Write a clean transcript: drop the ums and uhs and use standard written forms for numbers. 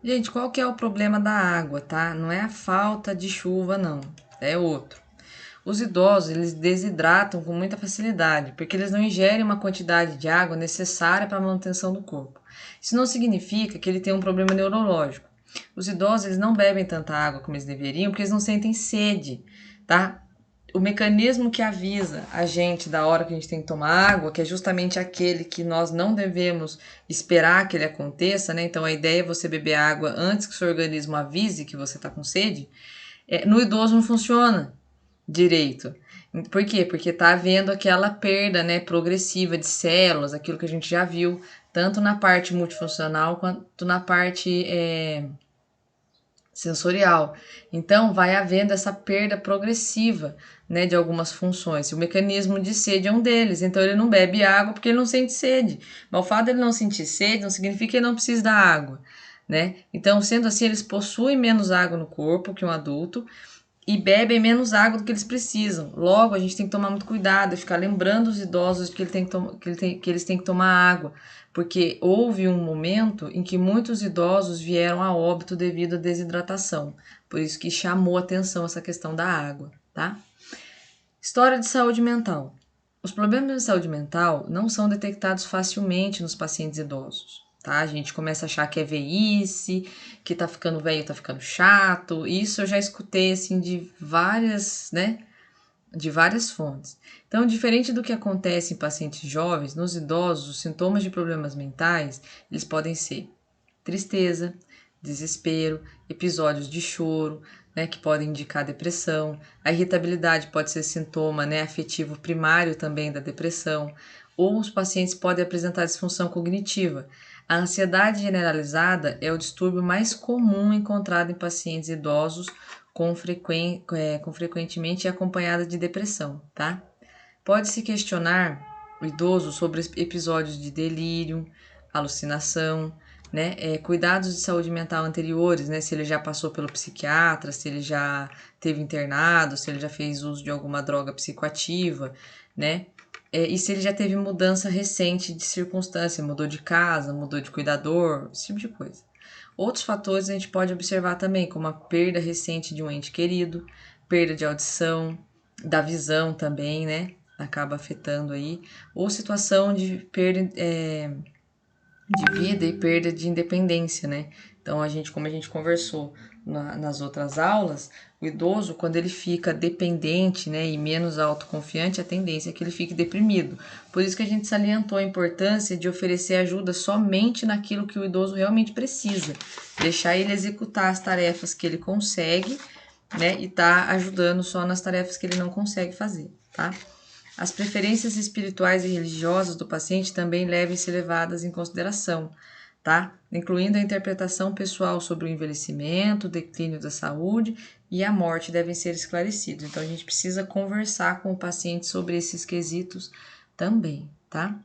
Gente, qual que é o problema da água, tá? Não é a falta de chuva, não. É outro. Os idosos, eles desidratam com muita facilidade, porque eles não ingerem uma quantidade de água necessária para a manutenção do corpo. Isso não significa que ele tem um problema neurológico. Os idosos, eles não bebem tanta água como eles deveriam, porque eles não sentem sede, tá? O mecanismo que avisa a gente da hora que a gente tem que tomar água, que é justamente aquele que nós não devemos esperar que ele aconteça, né? Então a ideia é você beber água antes que o seu organismo avise que você está com sede. No idoso não funciona direito. Por quê? Porque está havendo aquela perda, né, progressiva de células, aquilo que a gente já viu, tanto na parte multifuncional quanto na parte sensorial. Então, vai havendo essa perda progressiva, né, de algumas funções. O mecanismo de sede é um deles. Então, ele não bebe água porque ele não sente sede. Mas o fato de ele não sentir sede não significa que ele não precisa da água, né? Então, sendo assim, eles possuem menos água no corpo que um adulto e bebem menos água do que eles precisam. Logo, a gente tem que tomar muito cuidado e ficar lembrando os idosos de que, que eles têm que tomar água, porque houve um momento em que muitos idosos vieram a óbito devido à desidratação. Por isso que chamou atenção essa questão da água, tá? História de saúde mental. Os problemas de saúde mental não são detectados facilmente nos pacientes idosos, tá? A gente começa a achar que é velhice, que tá ficando velho, tá ficando chato. Isso eu já escutei assim de várias, né? De várias fontes. Então, diferente do que acontece em pacientes jovens, nos idosos, os sintomas de problemas mentais, eles podem ser tristeza, desespero, episódios de choro, né, que podem indicar depressão. A irritabilidade pode ser sintoma, né, afetivo primário também da depressão. Ou os pacientes podem apresentar disfunção cognitiva. A ansiedade generalizada é o distúrbio mais comum encontrado em pacientes idosos com frequentemente acompanhada de depressão, tá? Pode-se questionar o idoso sobre episódios de delírio, alucinação, né? Cuidados de saúde mental anteriores, né? Se ele já passou pelo psiquiatra, se ele já teve internado, se ele já fez uso de alguma droga psicoativa, né? E se ele já teve mudança recente de circunstância, mudou de casa, mudou de cuidador, esse tipo de coisa. Outros fatores a gente pode observar também, como a perda recente de um ente querido, perda de audição, da visão também, né? Acaba afetando aí, ou situação de perda de vida e perda de independência, né? Então, como a gente conversou nas outras aulas, o idoso, quando ele fica dependente, né, e menos autoconfiante, a tendência é que ele fique deprimido. Por isso que a gente salientou a importância de oferecer ajuda somente naquilo que o idoso realmente precisa, deixar ele executar as tarefas que ele consegue, né, e tá ajudando só nas tarefas que ele não consegue fazer, tá? As preferências espirituais e religiosas do paciente também devem ser levadas em consideração, tá? Incluindo a interpretação pessoal sobre o envelhecimento, o declínio da saúde e a morte devem ser esclarecidos. Então a gente precisa conversar com o paciente sobre esses quesitos também, tá?